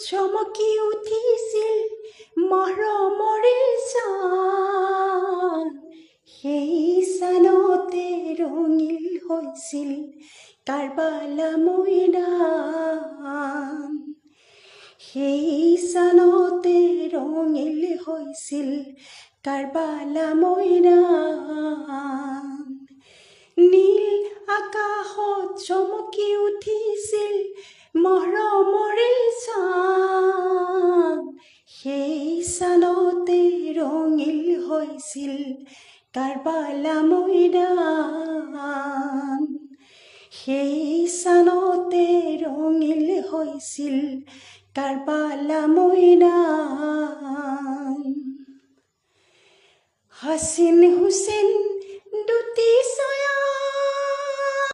চমকি উঠিছিল মৰমৰে চান সেই চানতে ৰঙিল হৈছিল কাৰবালা মৈদান সেই চানতে ৰঙিল হৈছিল কাৰবালা মৈদান নীল আকাশত চমকি উঠিছিল মৰমৰে চান সেই চানতে ৰঙিল হৈছিল কাৰবালা মৈদান সেই চানতে ৰঙিল হৈছিল কাৰবালা মৈদান হাছিন হুছেইন দুটি ছায়া